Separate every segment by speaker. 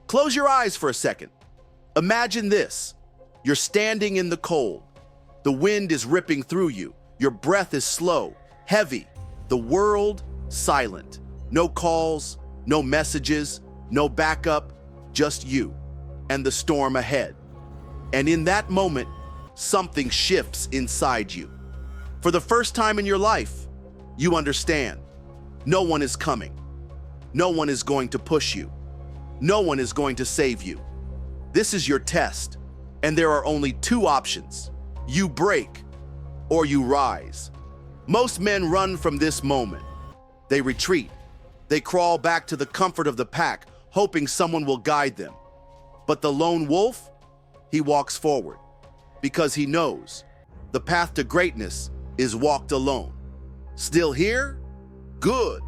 Speaker 1: Close your eyes for a second. Imagine this. You're standing in the cold. The wind is ripping through you. Your breath is slow, heavy. The world silent. No calls, no messages, no backup, just you and the storm ahead. And in that moment, something shifts inside you. For the first time in your life, you understand. No one is coming. No one is going to push you. No one is going to save you. This is your test, and there are only two options. You break or you rise. Most men run from this moment. They retreat. They crawl back to the comfort of the pack, hoping someone will guide them. But the lone wolf, he walks forward because he knows the path to greatness is walked alone. Still here? Good.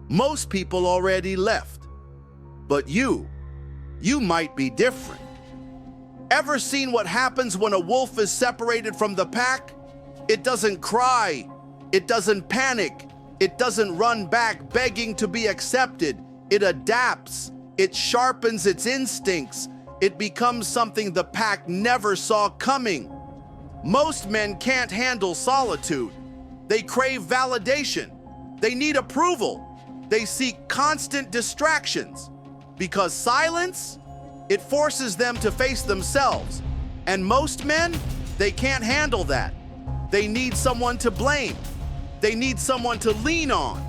Speaker 1: Most people already left. But you might be different. Ever seen what happens when a wolf is separated from the pack? It doesn't cry. It doesn't panic. It doesn't run back begging to be accepted. It adapts. It sharpens its instincts. It becomes something the pack never saw coming. Most men can't handle solitude. They crave validation. They need approval. They seek constant distractions. Because silence, it forces them to face themselves. And most men, they can't handle that. They need someone to blame. They need someone to lean on.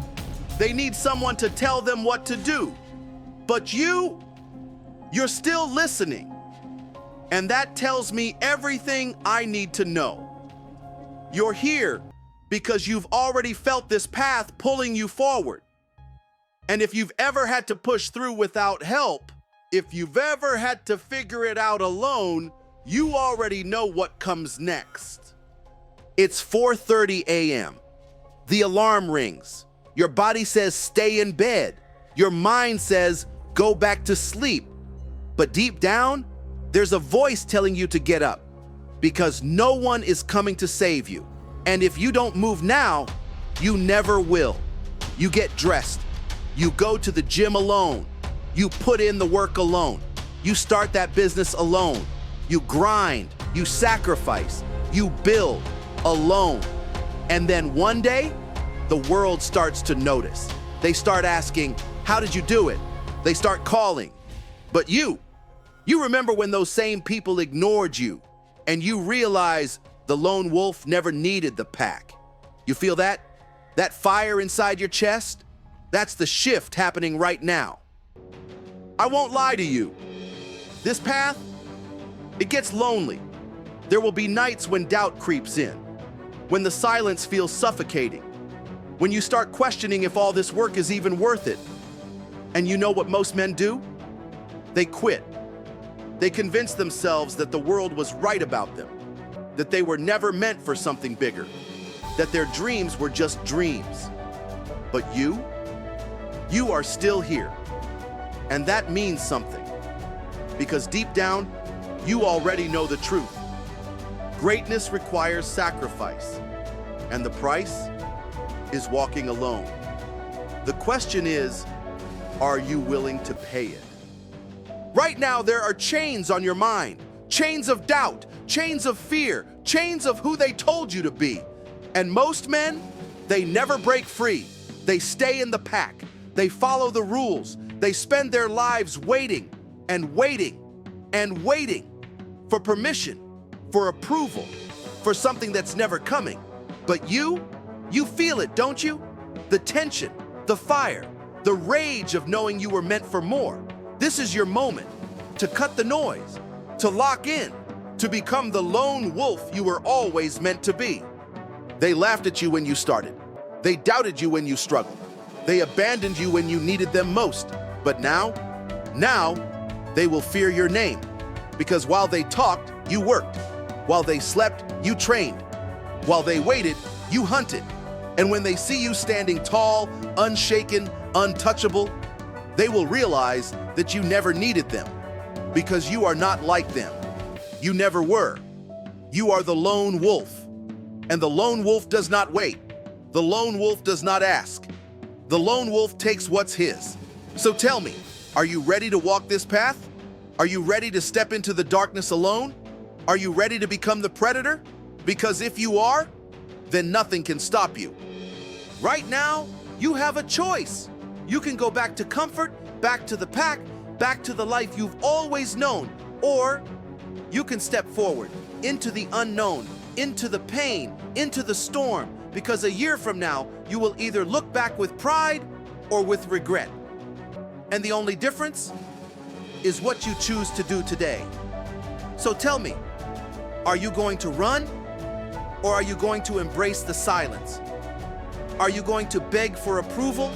Speaker 1: They need someone to tell them what to do. But you're still listening. And that tells me everything I need to know. You're here because you've already felt this path pulling you forward. And if you've ever had to push through without help, if you've ever had to figure it out alone, you already know what comes next. It's 4:30 a.m. The alarm rings. Your body says stay in bed. Your mind says go back to sleep. But deep down, there's a voice telling you to get up because no one is coming to save you. And if you don't move now, you never will. You get dressed. You go to the gym alone. You put in the work alone. You start that business alone. You grind. You sacrifice. You build alone. And then one day, the world starts to notice. They start asking, how did you do it? They start calling. But you remember when those same people ignored you, and you realize the lone wolf never needed the pack. You feel that? That fire inside your chest? That's the shift happening right now. I won't lie to you. This path, it gets lonely. There will be nights when doubt creeps in, when the silence feels suffocating, when you start questioning if all this work is even worth it. And you know what most men do? They quit. They convince themselves that the world was right about them, that they were never meant for something bigger, that their dreams were just dreams. But you are still here. And that means something, because deep down, you already know the truth. Greatness requires sacrifice, and the price is walking alone. The question is, are you willing to pay it? Right now, there are chains on your mind, chains of doubt, chains of fear, chains of who they told you to be. And most men, they never break free. They stay in the pack. They follow the rules. They spend their lives waiting and waiting and waiting for permission, for approval, for something that's never coming. But you feel it, don't you? The tension, the fire, the rage of knowing you were meant for more. This is your moment to cut the noise, to lock in, to become the lone wolf you were always meant to be. They laughed at you when you started. They doubted you when you struggled. They abandoned you when you needed them most. But now they will fear your name. Because while they talked, you worked. While they slept, you trained. While they waited, you hunted. And when they see you standing tall, unshaken, untouchable, they will realize that you never needed them. Because you are not like them. You never were. You are the lone wolf. And the lone wolf does not wait. The lone wolf does not ask. The lone wolf takes what's his. So tell me, Are you ready to walk this path? Are you ready to step into the darkness alone? Are you ready to become the predator? Because if you are, then nothing can stop you. Right now, you have a choice. You can go back to comfort, back to the pack, back to the life you've always known, or you can step forward into the unknown, into the pain, into the storm, because a year from now, you will either look back with pride or with regret. And the only difference is what you choose to do today. So tell me, are you going to run or are you going to embrace the silence? Are you going to beg for approval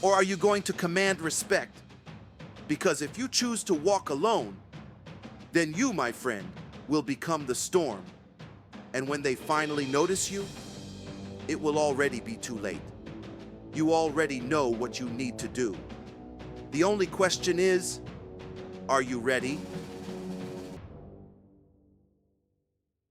Speaker 1: or are you going to command respect? Because if you choose to walk alone, then you, my friend, will become the storm. And when they finally notice you, it will already be too late. You already know what you need to do. The only question is, are you ready?